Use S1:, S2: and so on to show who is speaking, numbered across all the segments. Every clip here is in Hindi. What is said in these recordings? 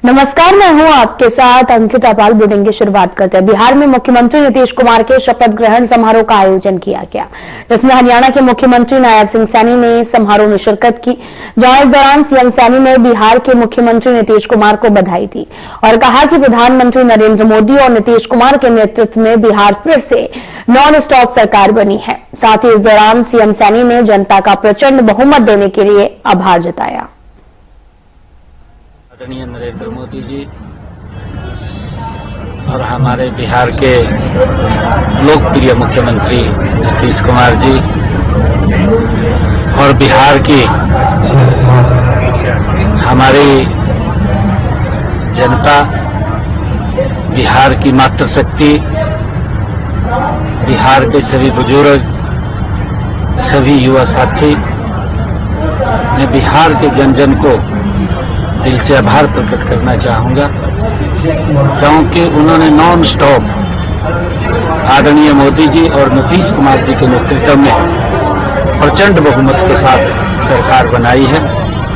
S1: नमस्कार, मैं हूं आपके साथ अंकिता पाल। बुलेटिन की शुरुआत करते हैं। बिहार में मुख्यमंत्री नीतीश कुमार के शपथ ग्रहण समारोह का आयोजन किया गया, जिसमें हरियाणा के मुख्यमंत्री नायब सिंह सैनी ने समारोह में शिरकत की। जहां इस दौरान सीएम सैनी ने बिहार के मुख्यमंत्री नीतीश कुमार को बधाई दी और कहा कि प्रधानमंत्री नरेंद्र मोदी और नीतीश कुमार के नेतृत्व में बिहार फिर से नॉन स्टॉप सरकार बनी है। साथ ही इस दौरान सीएम सैनी ने जनता का प्रचंड बहुमत देने के लिए आभार जताया।
S2: आदरणीय नरेंद्र मोदी जी और हमारे बिहार के लोकप्रिय मुख्यमंत्री नीतीश कुमार जी और बिहार की हमारी जनता, बिहार की मातृशक्ति, बिहार के सभी बुजुर्ग, सभी युवा साथी, मैं बिहार के जन जन को दिल से आभार प्रकट करना चाहूंगा, क्योंकि उन्होंने नॉन स्टॉप आदरणीय मोदी जी और नीतीश कुमार जी के नेतृत्व में प्रचंड बहुमत के साथ सरकार बनाई है।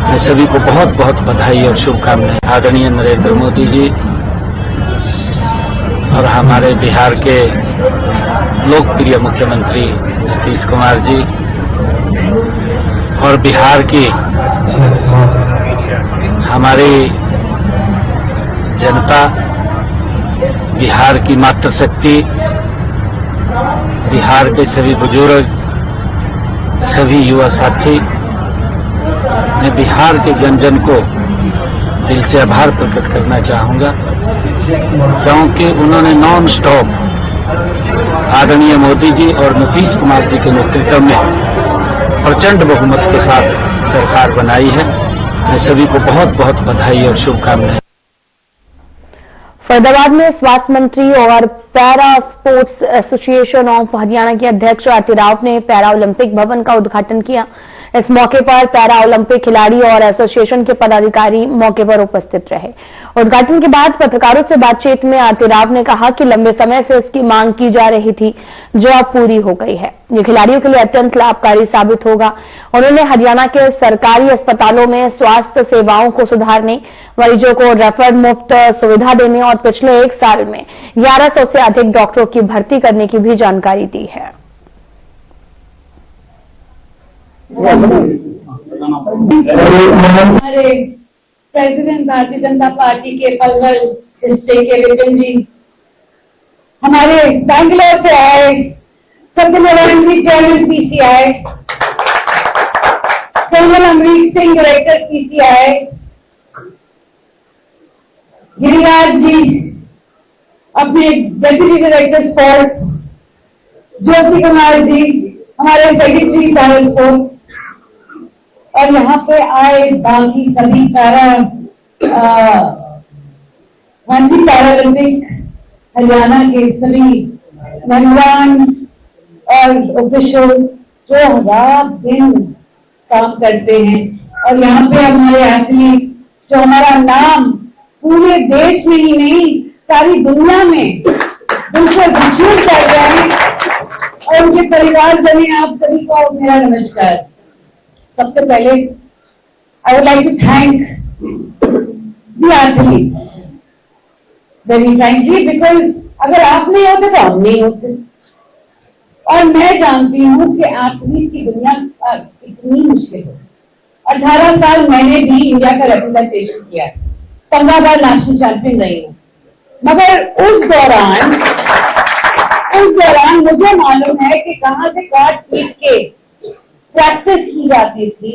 S2: मैं सभी को बहुत बहुत बधाई और शुभकामनाएं। आदरणीय नरेंद्र मोदी जी और हमारे बिहार के लोकप्रिय मुख्यमंत्री नीतीश कुमार जी और बिहार की हमारी जनता, बिहार की मातृशक्ति, बिहार के सभी बुजुर्ग, सभी युवा साथी, मैं बिहार के जन जन को दिल से आभार प्रकट करना चाहूंगा, क्योंकि उन्होंने नॉन स्टॉप आदरणीय मोदी जी और नीतीश कुमार जी के नेतृत्व में प्रचंड बहुमत के साथ सरकार बनाई है। मैं सभी को बहुत बहुत बधाई और शुभकामनाएं।
S1: फरीदाबाद में स्वास्थ्य मंत्री और para sports association of Haryana के अध्यक्ष आरती राव ने पैरा ओलंपिक भवन का उद्घाटन किया। इस मौके पर पैरा ओलंपिक खिलाड़ी और एसोसिएशन के पदाधिकारी मौके पर उपस्थित रहे। उद्घाटन के बाद पत्रकारों से बातचीत में आरती राव ने कहा कि लंबे समय से इसकी मांग की जा रही थी, जो अब पूरी हो गई है। ये खिलाड़ियों के लिए अत्यंत लाभकारी साबित होगा। उन्होंने हरियाणा के सरकारी अस्पतालों में स्वास्थ्य सेवाओं को सुधारने, मरीजों को रेफर मुफ्त सुविधा देने और पिछले 1 साल में 1100 से अधिक डॉक्टरों की भर्ती करने की भी जानकारी दी है।
S3: हमारे प्रेसिडेंट भारतीय जनता पार्टी के पलवल डिस्ट्रिक्ट के विपिन जी, हमारे बैंगलोर से आए Satyanarayana ji chairman PCI, colonel Amrik Singh director PCI, Giriraj ji अपने deputy director sports, Jyoti Kumar ji हमारे सेक्रेटरी पैरा स्पोर्ट्स, और यहाँ पे आए बाकी सभी पैरालंपिक हरियाणा के सभी मेहमान और ऑफिशियल्स जो रात दिन काम करते हैं। और यहाँ पे हमारे एथलीट जो हमारा नाम पूरे देश में ही नहीं सारी दुनिया में बिल्कुल मशहूर कर रहे हैं, और उनके परिवार जने आप सभी को मेरा नमस्कार। सबसे पहले I would like to thank the athletes very frankly, because अगर आप नहीं होते तो हम नहीं होते। और मैं जानती हूँ कि एथलीट की दुनिया इतनी मुश्किल है। 18 साल मैंने भी इंडिया का रिप्रेजेंटेशन किया है, 15 बार नेशनल चैंपियन रही हूँ, मगर उस दौरान मुझे मालूम है कि कहाँ से काट पीट के प्रैक्टिस की जाती थी।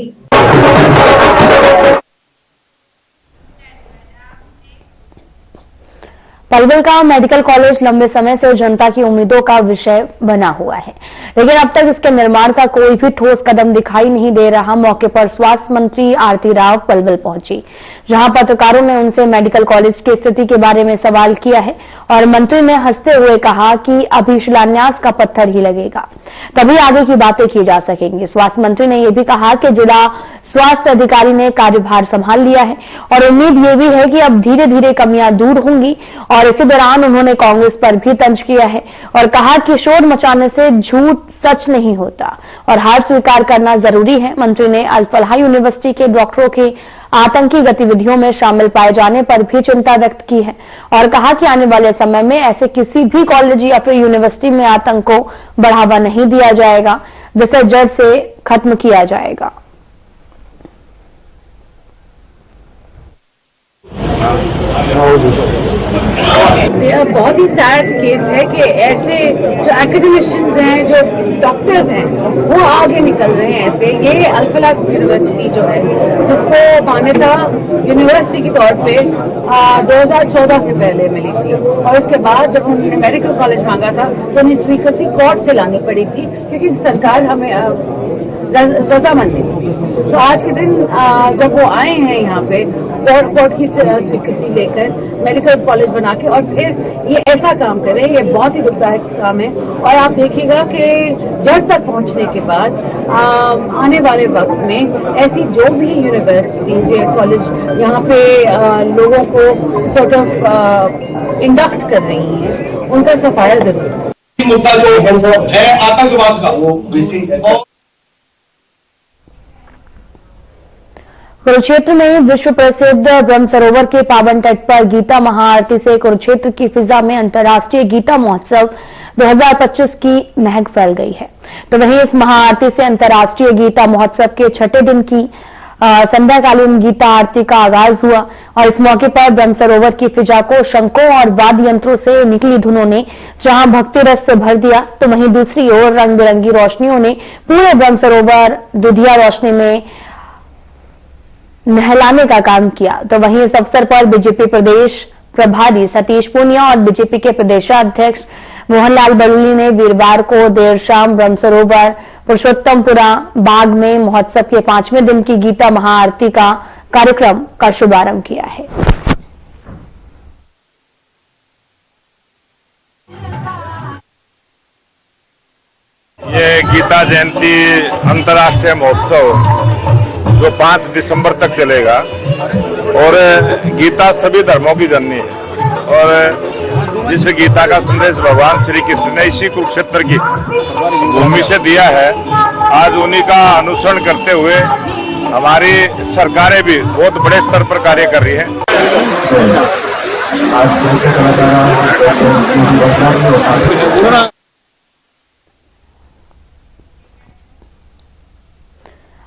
S1: पलवल का मेडिकल कॉलेज लंबे समय से जनता की उम्मीदों का विषय बना हुआ है, लेकिन अब तक इसके निर्माण का कोई भी ठोस कदम दिखाई नहीं दे रहा। मौके पर स्वास्थ्य मंत्री आरती राव पलवल पहुंची, जहां पत्रकारों ने उनसे मेडिकल कॉलेज की स्थिति के बारे में सवाल किया है और मंत्री ने हंसते हुए कहा कि अभी शिलान्यास का पत्थर ही लगेगा, तभी आगे की बातें की जा सकेंगी। स्वास्थ्य मंत्री ने यह भी कहा कि जिला स्वास्थ्य अधिकारी ने कार्यभार संभाल लिया है और उम्मीद ये भी है कि अब धीरे धीरे कमियां दूर होंगी। और इसी दौरान उन्होंने कांग्रेस पर भी तंज किया है और कहा कि शोर मचाने से झूठ सच नहीं होता और हार स्वीकार करना जरूरी है। मंत्री ने अल फलाह यूनिवर्सिटी के डॉक्टरों के आतंकी गतिविधियों में शामिल पाए जाने पर भी चिंता व्यक्त की है और कहा कि आने वाले समय में ऐसे किसी भी कॉलेज या फिर यूनिवर्सिटी में आतंक को बढ़ावा नहीं दिया जाएगा, जिसे जड़ से खत्म किया जाएगा।
S3: यह बहुत ही सैड केस है कि ऐसे जो एकेडमिशियंस हैं, जो डॉक्टर्स हैं, वो आगे निकल रहे हैं ऐसे। ये अल-फलाह यूनिवर्सिटी जो है, जिसको मान्यता यूनिवर्सिटी के तौर पे 2014 से पहले मिली थी और उसके बाद जब उन्होंने मेडिकल कॉलेज मांगा था तो उन्हें स्वीकृति कोर्ट से लानी पड़ी थी, क्योंकि सरकार हमें रजामंद थी। तो आज के दिन जब वो आए हैं यहाँ पे कोर्ट की स्वीकृति लेकर मेडिकल कॉलेज बना के और फिर ये ऐसा काम करें, ये बहुत ही दुखदायक काम है। और आप देखिएगा कि जड़ तक पहुंचने के बाद आने वाले वक्त में ऐसी जो भी यूनिवर्सिटीज या कॉलेज यहाँ पे लोगों को सॉर्ट ऑफ इंडक्ट कर रही हैं, उनका सफाया जरूर।
S4: मुद्दा जो है आतंकवाद का, वो बेसिक है।
S1: कुरुक्षेत्र में विश्व प्रसिद्ध ब्रह्म सरोवर के पावन तट पर गीता महाआरती से कुरुक्षेत्र की फिजा में अंतर्राष्ट्रीय गीता महोत्सव 2025 की महक फैल गई है। तो वहीं इस महाआरती से अंतर्राष्ट्रीय गीता महोत्सव के छठे दिन की संध्याकालीन गीता आरती का आगाज हुआ और इस मौके पर ब्रह्म सरोवर की फिजा को शंखों और वाद्य यंत्रों से निकली धुनों ने जहां भक्ति रस से भर दिया, तो वहीं दूसरी ओर रंग बिरंगी रोशनियों ने पूरे ब्रह्म सरोवर दुधिया रोशनी में नहलाने का काम किया। तो वहीं इस अवसर पर बीजेपी प्रदेश प्रभारी सतीश पूनिया और बीजेपी के प्रदेशाध्यक्ष मोहनलाल बल्ली ने वीरवार को देर शाम ब्रह्म सरोवर पुरुषोत्तमपुरा बाग में महोत्सव के 5वें दिन की गीता महाआरती का कार्यक्रम का शुभारंभ किया है।
S5: ये गीता जयंती अंतर्राष्ट्रीय महोत्सव जो 5 दिसंबर तक चलेगा और गीता सभी धर्मों की जननी है और जिस गीता का संदेश भगवान श्री कृष्ण ने इसी कुरुक्षेत्र की भूमि से दिया है, आज उन्हीं का अनुसरण करते हुए हमारी सरकारें भी बहुत बड़े स्तर पर कार्य कर रही हैं।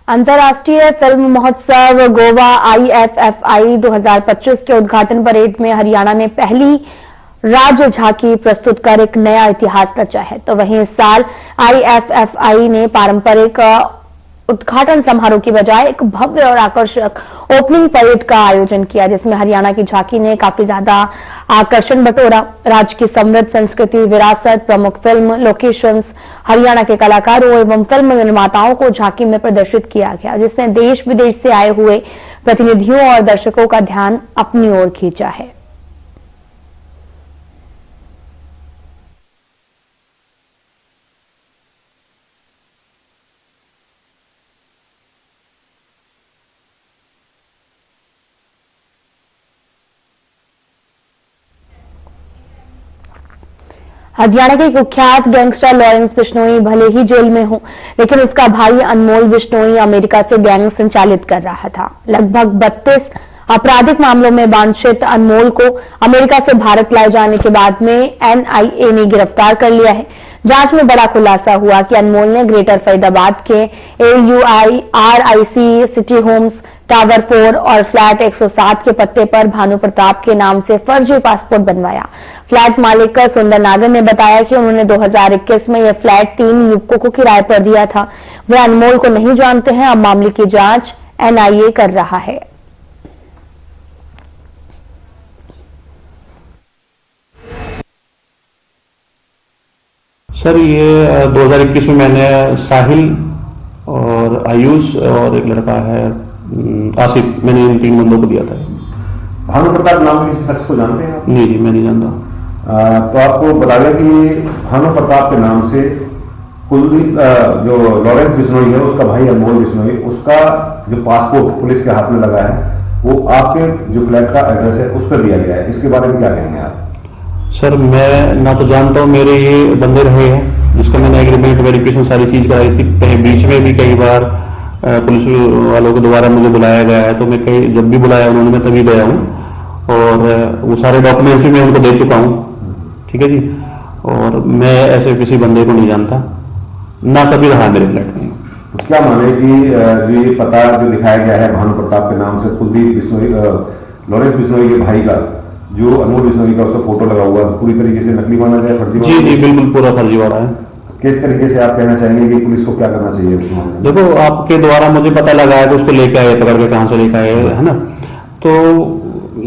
S1: अंतर्राष्ट्रीय फिल्म महोत्सव गोवा IFFI 2025 के उद्घाटन परेड में हरियाणा ने पहली राज्य झांकी प्रस्तुत कर एक नया इतिहास रचा है। तो वहीं इस साल IFFI ने पारंपरिक उद्घाटन समारोह की बजाय एक भव्य और आकर्षक ओपनिंग परेड का आयोजन किया, जिसमें हरियाणा की झांकी ने काफी ज्यादा आकर्षण बटोरा। राज्य की समृद्ध संस्कृति, विरासत, प्रमुख फिल्म लोकेशंस, हरियाणा के कलाकारों एवं फिल्म निर्माताओं को झांकी में प्रदर्शित किया गया, जिसने देश विदेश से आए हुए प्रतिनिधियों और दर्शकों का ध्यान अपनी ओर खींचा है। हरियाणा के कुख्यात गैंगस्टर लॉरेंस बिश्नोई भले ही जेल में हो, लेकिन उसका भाई अनमोल बिश्नोई अमेरिका से गैंग संचालित कर रहा था। लगभग 32 आपराधिक मामलों में वांछित अनमोल को अमेरिका से भारत लाए जाने के बाद में NIA ने गिरफ्तार कर लिया है। जांच में बड़ा खुलासा हुआ कि अनमोल ने ग्रेटर फरीदाबाद के AURIC सिटी होम्स टावर 4 और फ्लैट 107 के पत्ते पर भानु प्रताप के नाम से फर्जी पासपोर्ट बनवाया। फ्लैट मालिक सुंदर नागर ने बताया कि उन्होंने 2021 में यह फ्लैट 3 युवकों को किराए पर दिया था। वे अनमोल को नहीं जानते हैं। अब मामले की जांच NIA कर रहा है।
S6: सर, ये 2021 में मैंने साहिल और आयुष और एक लड़का है आसिफ, मैंने इन 3 बंदों को दिया था।
S7: भानु प्रताप नाम के शख्स को जानते हैं आप?
S6: नहीं जी, मैं नहीं जानता।
S7: तो आपको बता दें कि भानु प्रताप के नाम से कुलदीप जो लॉरेंस बिश्नोई है, उसका भाई अनमोल बिश्नोई, उसका जो पासपोर्ट पुलिस के हाथ में लगा है, वो आपके जो फ्लैट का एड्रेस है उस पर दिया गया है। इसके बारे में क्या कहेंगे आप?
S6: सर, मैं ना तो जानता हूँ, मेरे ये बंदे रहे हैं जिसका मैंने एग्रीमेंट वेरिफिकेशन सारी चीज कराई थी। कहीं बीच में भी कई बार पुलिस वालों के द्वारा मुझे बुलाया गया है, तो मैं कई जब भी बुलाया उन्होंने मैं तभी गया हूँ और वो सारे डॉक्यूमेंट्स भी मैं उनको दे चुका हूँ। ठीक है जी। और मैं ऐसे किसी बंदे को नहीं जानता, ना कभी रहा मेरे फ्लैट में।
S7: तो क्या माने कि जो ये पता जो दिखाया गया है भानु प्रताप के नाम से, कुलदीप बिश्नोई, लॉरेंस बिश्नोई के भाई का, जो अनमोल बिश्नोई का उसका फोटो लगा हुआ, पूरी तरीके से नकली माना जाए, फर्जी?
S6: जी जी, बिल्कुल पूरा फर्जी हो रहा है।
S7: किस तरीके से आप कहना चाहेंगे कि पुलिस को क्या करना चाहिए?
S6: देखो, आपके द्वारा मुझे पता लगा है कि उसको लेके आए, पकड़ के कहां से लेके आए, है ना। तो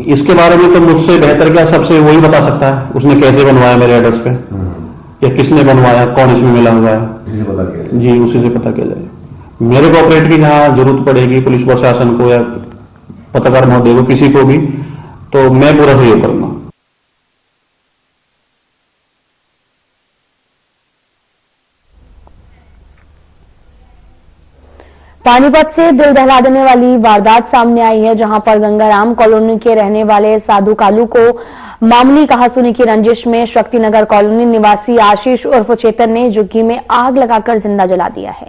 S6: इसके बारे में तो मुझसे बेहतर क्या सबसे वही बता सकता है, उसने कैसे बनवाया मेरे एड्रेस पे, या किसने बनवाया, कौन इसमें मिला हुआ है। जी, उसी से पता किया जाए। मेरे कोऑपरेट की जहां जरूरत पड़ेगी पुलिस प्रशासन को या पत्रकार महोदय को, किसी को भी, तो मैं पूरा सहयोग करूंगा।
S1: पानीपत से दिल दहला देने वाली वारदात सामने आई है, जहां पर गंगाराम कॉलोनी के रहने वाले साधु कालू को मामूली कहासुनी की रंजिश में शक्तिनगर कॉलोनी निवासी आशीष उर्फ चेतन ने झुग्गी में आग लगाकर जिंदा जला दिया है।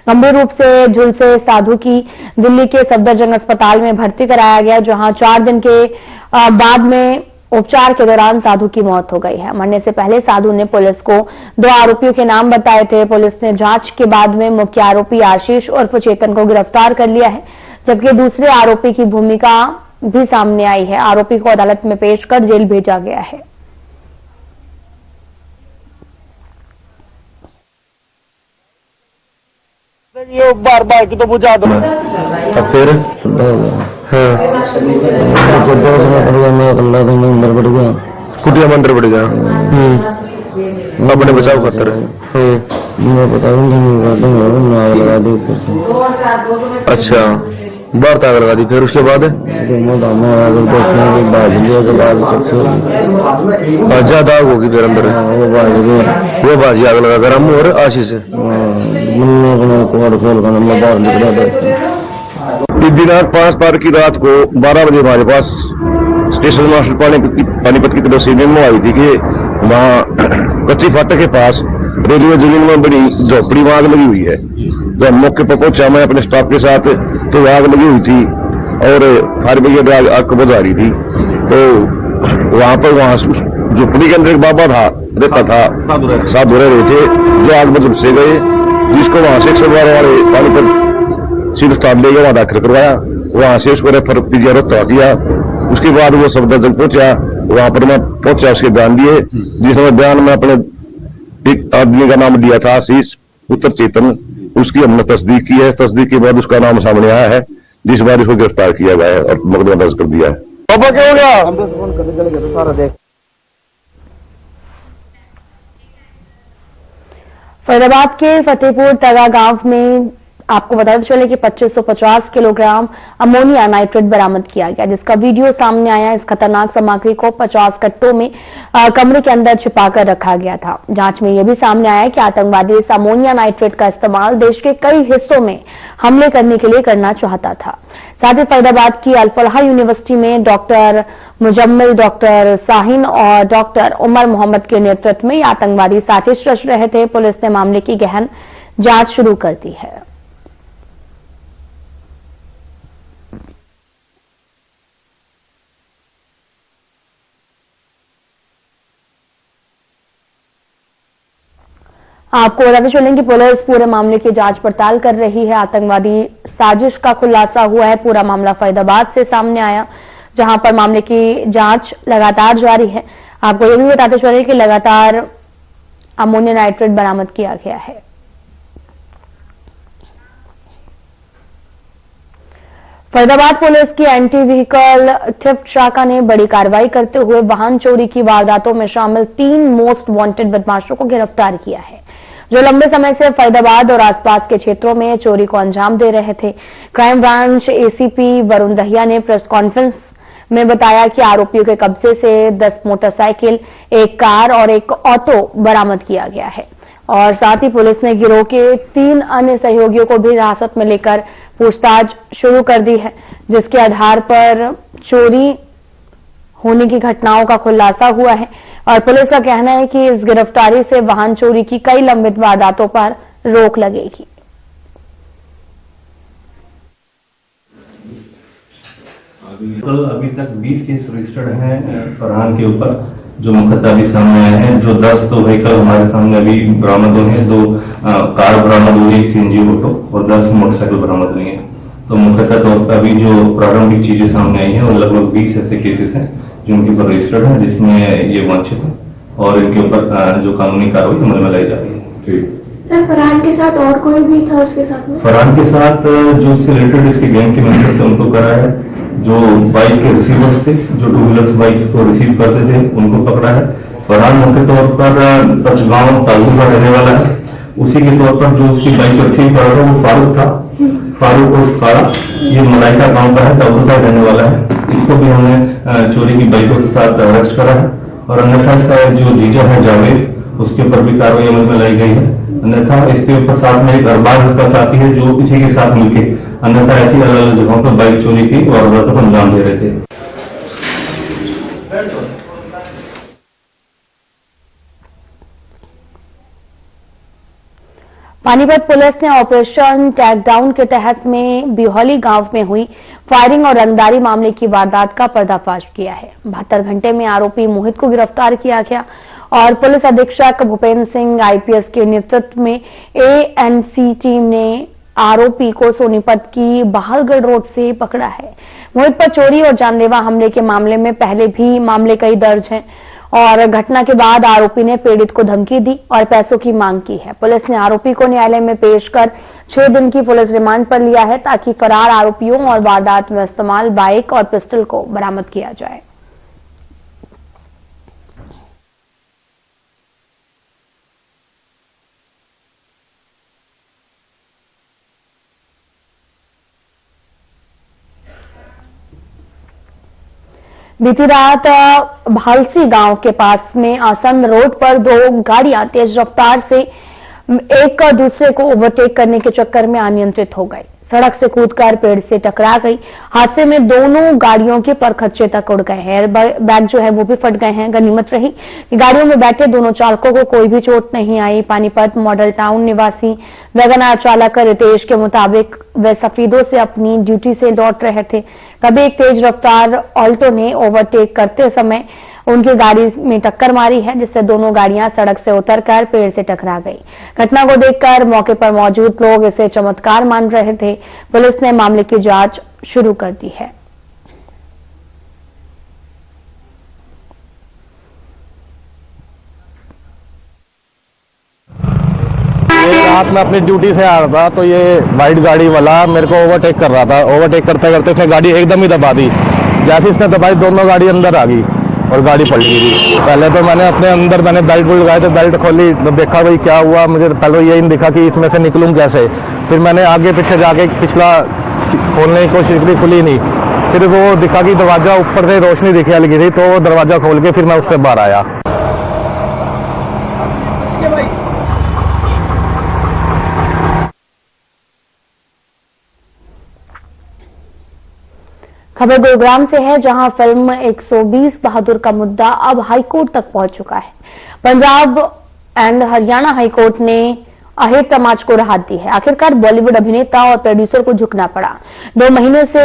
S1: गंभीर रूप से झुलसे साधु की दिल्ली के सफदरजंग अस्पताल में भर्ती कराया गया, जहां 4 दिन के बाद में उपचार के दौरान साधु की मौत हो गई है। मरने से पहले साधु ने पुलिस को 2 आरोपियों के नाम बताए थे। पुलिस ने जांच के बाद में मुख्य आरोपी आशीष उर्फ चेतन को गिरफ्तार कर लिया है, जबकि दूसरे आरोपी की भूमिका भी सामने आई है। आरोपी को अदालत में पेश कर जेल भेजा गया है।
S4: ये बार बार की तो बुझा दो।
S8: फिर अंदर बढ़ गया, कुटिया में अंदर बढ़ गया अपने बचाव खातर। मैं बता आग लगा दी ऊपर से। अच्छा, बाहर आग लगा दी, फिर उसके बाद ज्यादा आग होगी फिर अंदर, वो बाजी आग लगा कर हम और आशीष बाहर निकला। दिनांक 5 तारीख की रात को 12 बजे हमारे पास स्टेशन मास्टर पानीपत की तरफ से मेमो आई थी कि वहाँ कच्ची फाटक के पास रेलवे जमीन में बड़ी झोपड़ी में आग लगी हुई है। तो हम मौके पर पहुंचा, मैं अपने स्टाफ के साथ, तो आग लगी हुई थी और फायर ब्रिगेड आग को बुझा रही थी। तो वहां झोपड़ी के अंदर एक बाबा था, रहता था, साधु रह रहे थे, जो आग में झुलसे गए, जिसको वहां से 112 वाले पानीपत सिविल अस्पताल ले गया, वहां दाखिल करवाया, वहां से उसको रेफर पीजीआर हटा दिया। उसके बाद वो सफदरजंग पहुंचा, वहां पर मैं पहुंचा, उसके बयान दिए, जिसमें बयान में अपने एक आदमी का नाम दिया था आशीष पुत्र चेतन, उसकी हमने तस्दीक की है। तस्दीक के बाद उसका नाम सामने आया है, जिस बार इसको गिरफ्तार किया गया है और मुकदमा दर्ज कर दिया है।
S4: पापा क्या हो गया?
S1: फरीदाबाद के फतेहपुर तगा गांव में आपको बताते चले कि 2550 किलोग्राम अमोनिया नाइट्रेट बरामद किया गया, जिसका वीडियो सामने आया। इस खतरनाक सामग्री को 50 कट्टों में कमरे के अंदर छिपाकर रखा गया था। जांच में यह भी सामने आया कि आतंकवादी इस अमोनिया नाइट्रेट का इस्तेमाल देश के कई हिस्सों में हमले करने के लिए करना चाहता था। साथ ही फरीदाबाद की अल-फलाह यूनिवर्सिटी में डॉक्टर मुजम्मिल, डॉक्टर साहिन और डॉक्टर उमर मोहम्मद के नेतृत्व में आतंकवादी साजिश रच रहे थे। पुलिस ने मामले की गहन जांच शुरू कर दी है। आपको बताते चलें कि पुलिस पूरे मामले की जांच पड़ताल कर रही है। आतंकवादी साजिश का खुलासा हुआ है। पूरा मामला फरीदाबाद से सामने आया, जहां पर मामले की जांच लगातार जारी है। आपको यह भी बताते चलें कि लगातार अमोनिया नाइट्रेट बरामद किया गया है। फरीदाबाद पुलिस की एंटी व्हीकल थेफ्ट शाखा ने बड़ी कार्रवाई करते हुए वाहन चोरी की वारदातों में शामिल 3 मोस्ट वांटेड बदमाशों को गिरफ्तार किया है, जो लंबे समय से फरीदाबाद और आसपास के क्षेत्रों में चोरी को अंजाम दे रहे थे। Crime branch ACP Varun Dahiya ने प्रेस कॉन्फ्रेंस में बताया कि आरोपियों के कब्जे से 10 मोटरसाइकिल, 1 कार और 1 ऑटो बरामद किया गया है और साथ ही पुलिस ने गिरोह के 3 अन्य सहयोगियों को भी हिरासत में लेकर पूछताछ शुरू कर दी है, जिसके आधार पर चोरी होने की घटनाओं का खुलासा हुआ है और पुलिस का कहना है कि इस गिरफ्तारी से वाहन चोरी की कई लंबित वारदातों पर रोक लगेगी।
S9: तो अभी तक 20 केस रजिस्टर्ड हैं फरहान के ऊपर, जो मुकदमा अभी सामने आए हैं। जो 10 तो व्हीकल हमारे सामने अभी बरामद हुए हैं, 2 कार बरामद हुई, 1 सीएनजी ऑटो और 10 मोटरसाइकिल बरामद हुई हैं। तो मुकदमा तौर पर अभी जो प्रारंभिक चीजें सामने आई हैं वो लगभग 20 ऐसे केसेस हैं जो उनके ऊपर रजिस्टर्ड हैं, जिसमें ये वांछित है और इनके ऊपर जो कानूनी कार्रवाई अमल में लाई जा रही है।
S10: सर, फरहान के साथ और कोई भी था उसके साथ में?
S9: फरहान के साथ जो इससे रिलेटेड इसके गैंग के मेंबर्स से उनको करा है, जो बाइक के रिसीवर्स थे, जो 2 व्हीलर्स बाइक्स को रिसीव करते थे, उनको पकड़ा है। फरहान मुख्य तौर पर पचगांव ताजू का रहने वाला है। उसी के तौर पर जो उसकी बाइक को रिसीव कर रहा था वो फारूक था, फारूक और कारा, ये मलाइका गांव का है, ताजू का रहने वाला है। इसको भी हमने चोरी की बाइकों के साथ अरेस्ट करा है और अन्यथा इसका जो जीजा है जावेद, उसके ऊपर भी कार्रवाई अमल में लाई गई है। अन्यथा इसके ऊपर साथ में एक अरबाज इसका साथी है जो किसी के साथ मिलकर अन्यथा ऐसी अलग अलग जगहों पर बाइक चोरी की और वारदातों को अंजाम दे रहे थे।
S1: पानीपत पुलिस ने ऑपरेशन टैगडाउन के तहत में बिहौली गांव में हुई फायरिंग और रंगदारी मामले की वारदात का पर्दाफाश किया है। 72 घंटे में आरोपी मोहित को गिरफ्तार किया गया और पुलिस अधीक्षक भूपेंद्र सिंह आईपीएस के नेतृत्व में एएनसी टीम ने आरोपी को सोनीपत की बहालगढ़ रोड से पकड़ा है। मोहित पर चोरी और जानलेवा हमले के मामले में पहले भी मामले कई दर्ज हैं और घटना के बाद आरोपी ने पीड़ित को धमकी दी और पैसों की मांग की है। पुलिस ने आरोपी को न्यायालय में पेश कर 6 दिन की पुलिस रिमांड पर लिया है ताकि फरार आरोपियों और वारदात में इस्तेमाल बाइक और पिस्टल को बरामद किया जाए। बीती रात भालसी गांव के पास में आसंद रोड पर 2 गाड़ियां तेज रफ्तार से एक दूसरे को ओवरटेक करने के चक्कर में अनियंत्रित हो गई। सड़क से कूदकर पेड़ से टकरा गई। हादसे में दोनों गाड़ियों के परखच्चे तक उड़ गए हैं। एयर बैग जो है वो भी फट गए हैं। गनीमत रही कि गाड़ियों में बैठे दोनों चालकों को कोई भी चोट नहीं आई। पानीपत मॉडल टाउन निवासी वैगनार चालक रितेश के मुताबिक वे सफीदों से अपनी ड्यूटी से लौट रहे थे। तभी एक तेज रफ्तार ऑल्टो ने ओवरटेक करते समय उनकी गाड़ी में टक्कर मारी है, जिससे दोनों गाड़ियां सड़क से उतरकर पेड़ से टकरा गई। घटना को देखकर मौके पर मौजूद लोग इसे चमत्कार मान रहे थे। पुलिस ने मामले की जांच शुरू कर दी है।
S8: रात में अपनी ड्यूटी से आ रहा था तो ये वाइट गाड़ी वाला मेरे को ओवरटेक कर रहा था। ओवरटेक करते करते उसने गाड़ी एकदम ही दबा दी। जैसे इसने दबाई दोनों गाड़ी अंदर आ गई और गाड़ी पलट गई। पहले तो मैंने अपने अंदर बेल्ट लगाए तो बेल्ट खोली तो देखा भाई क्या हुआ। मुझे पहले यही दिखा कि इसमें से निकलूं कैसे। फिर मैंने आगे पीछे जाके पिछला खोलने की कोशिश की, खुली नहीं। फिर वो दिखा कि दरवाजा ऊपर से रोशनी दिखने लगी थी तो दरवाजा खोल के फिर मैं उससे बाहर आया।
S1: खबर गुरुग्राम से है, जहां फिल्म 120 बहादुर का मुद्दा अब हाईकोर्ट तक पहुंच चुका है। पंजाब एंड हरियाणा हाईकोर्ट ने अहिर समाज को राहत दी है। आखिरकार बॉलीवुड अभिनेता और प्रोड्यूसर को झुकना पड़ा। 2 महीने से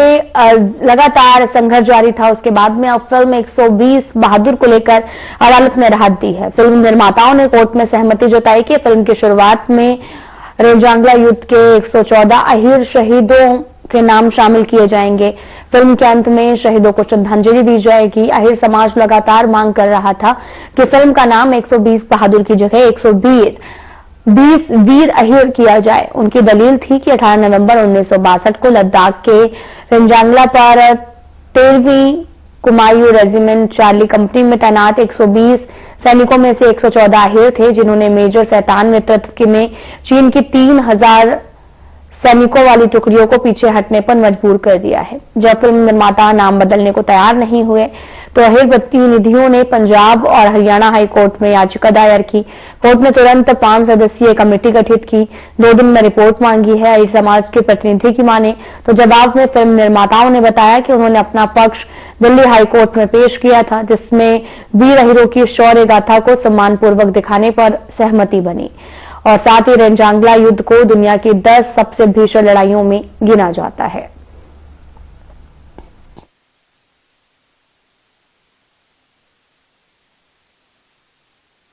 S1: लगातार संघर्ष जारी था। उसके बाद में अब फिल्म 120 बहादुर को लेकर अदालत ने राहत दी है। फिल्म निर्माताओं ने कोर्ट में सहमति जताई कि फिल्म की शुरुआत में रेंजांगला युद्ध के 114 अहिर शहीदों के नाम शामिल किए जाएंगे। फिल्म के अंत में शहीदों को श्रद्धांजलि दी जाएगी। अहिर समाज लगातार मांग कर रहा था कि फिल्म का नाम 120 बहादुर की जगह 120 वीर अहिर किया जाए। उनकी दलील थी कि 18 नवंबर 1962 को लद्दाख के रेंजांगला पर 13वीं कुमायूं रेजिमेंट चार्ली कंपनी में तैनात 120 सैनिकों में से 114 अहिर थे, जिन्होंने मेजर सैतान नेतृत्व में चीन की 3000 सैनिकों वाली टुकड़ियों को पीछे हटने पर मजबूर कर दिया है। जब फिल्म निर्माता नाम बदलने को तैयार नहीं हुए तो अहिर प्रतिनिधियों ने पंजाब और हरियाणा हाई कोर्ट में याचिका दायर की। कोर्ट ने तुरंत 5 सदस्यीय कमेटी गठित की। 2 दिन में रिपोर्ट मांगी है। अहिर समाज के प्रतिनिधि की माने तो जवाब में फिल्म निर्माताओं ने बताया कि उन्होंने अपना पक्ष दिल्ली हाई कोर्ट में पेश किया था, जिसमें वीर अहिरों की शौर्य गाथा को सम्मानपूर्वक दिखाने पर सहमति बनी और साथ ही रेंजांगला युद्ध को दुनिया की 10 सबसे भीषण लड़ाइयों में गिना जाता है।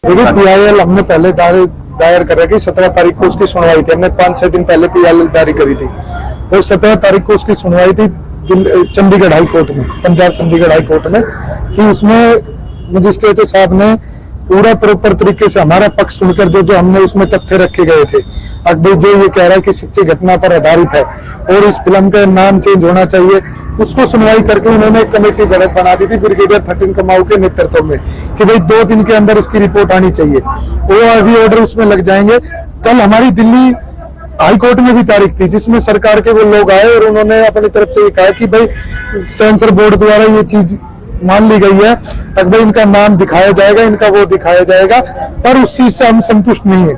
S11: देखिए PIL हमने पहले दायर कर रखी 17 तारीख को उसकी सुनवाई थी। हमने 5-6 दिन पहले PIL जारी करी थी और 17 तारीख को उसकी सुनवाई थी चंडीगढ़ हाई कोर्ट में, पंजाब चंडीगढ़ हाई कोर्ट में, कि उसमें मजिस्ट्रेट साहब ने पूरा प्रॉपर तरीके से हमारा पक्ष सुनकर जो हमने उसमें तथ्य रखे गए थे, अकबर जो ये कह रहा है कि सच्ची घटना पर आधारित है और इस फिल्म का नाम चेंज होना चाहिए, उसको सुनवाई करके उन्होंने एक कमेटी बना दी थी ब्रिगेडियर फटिन कमाऊ के नेतृत्व में कि भाई 2 दिन के अंदर इसकी रिपोर्ट आनी चाहिए। वो अभी ऑर्डर उसमें लग जाएंगे। कल हमारी दिल्ली हाई कोर्ट में भी तारीख थी जिसमें सरकार के वो लोग आए और उन्होंने अपनी तरफ से ये कहा कि भाई सेंसर बोर्ड द्वारा ये चीज मान ली गई है, अकबर इनका नाम दिखाया जाएगा, इनका वो दिखाया जाएगा, पर उस चीज से हम संतुष्ट नहीं है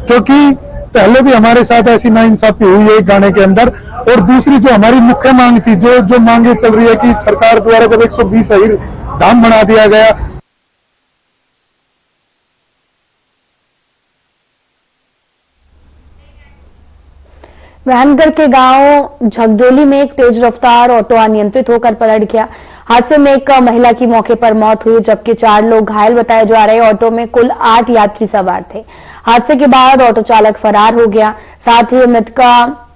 S11: क्योंकि पहले भी हमारे साथ ऐसी नाइंसाफी हुई है एक गाने के अंदर। और दूसरी जो हमारी मुख्य मांग थी, जो मांगे चल रही है कि सरकार द्वारा जब 120 अहीर धाम बना दिया गया,
S1: महनगढ़ के गांव झगडोली में एक तेज रफ्तार ऑटो अनियंत्रित होकर पलट गया। हादसे में एक महिला की मौके पर मौत हुई जबकि 4 लोग घायल बताए जा रहे। ऑटो में कुल 8 यात्री सवार थे। हादसे के बाद ऑटो चालक फरार हो गया। साथ ही मृतका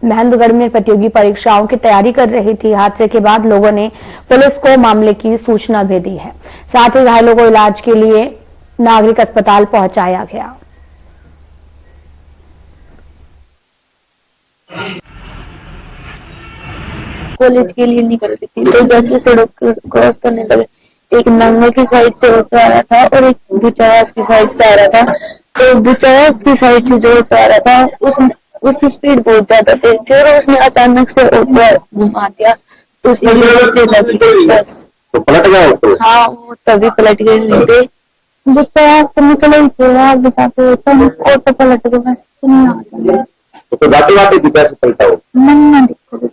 S1: महनगढ़ में प्रतियोगी परीक्षाओं की तैयारी कर रही थी। हादसे के बाद लोगों ने पुलिस को मामले की सूचना भी दी है। साथ ही घायलों को इलाज के लिए नागरिक अस्पताल पहुंचाया गया।
S10: कॉलेज के लिए निकल रही थी तो जैसे सड़क क्रॉस करने लगे, एक नंगल की साइड से ऑटो आ रहा था और एक बुचावास की साइड से आ रहा था। तो बुचावास की साइड से जो ऑटो आ रहा था उसकी स्पीड बहुत ज्यादा तेज थी और उसने अचानक से ऑटो घुमा दिया, तो उसकी वजह से लग गई बस।
S8: तो पलट गया ऑटो?
S10: हाँ, वो तभी पलट गए। नहीं थे बुचावास तो निकल ही थे, आगे जाके ऑटो पलट गए बस। नहीं आता
S8: तो जाते जाते कैसे पलटा हो?
S10: मन दिक्कत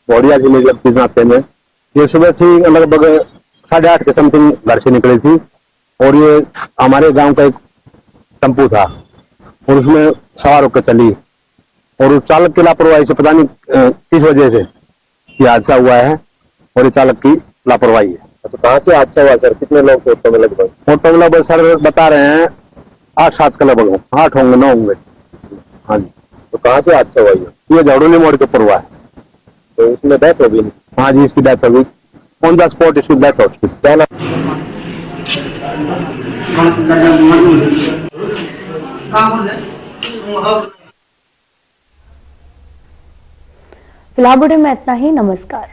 S8: बॉडी आज मेरी अब चीज नाते में ये सुबह थी लगभग 8:30 के समथिंग घर से निकली थी और ये हमारे गांव का एक टेम्पू था और उसमें सवार होकर चली और उस चालक की लापरवाही से पता नहीं किस वजह से ये हादसा हुआ है और ये चालक की लापरवाही है। तो कहाँ से हादसा हुआ सर? कितने लोग ऑटो में लगभग? ऑटो में लगभग सर बता रहे हैं 8-7 के लगभग 8 होंगे 9 होंगे। हाँ जी।
S12: तो कहाँ से हादसा हुआ
S8: ये झड़ोली मोड़ के ऊपर हुआ है।
S12: तो उसमें डेथ हो गई?
S8: हाँ जी, इसकी डेथ हो गई। ऑन द स्पॉट इसकी डेथ हो गई।
S1: फिलहाल बुलेटिन में इतना ही। नमस्कार।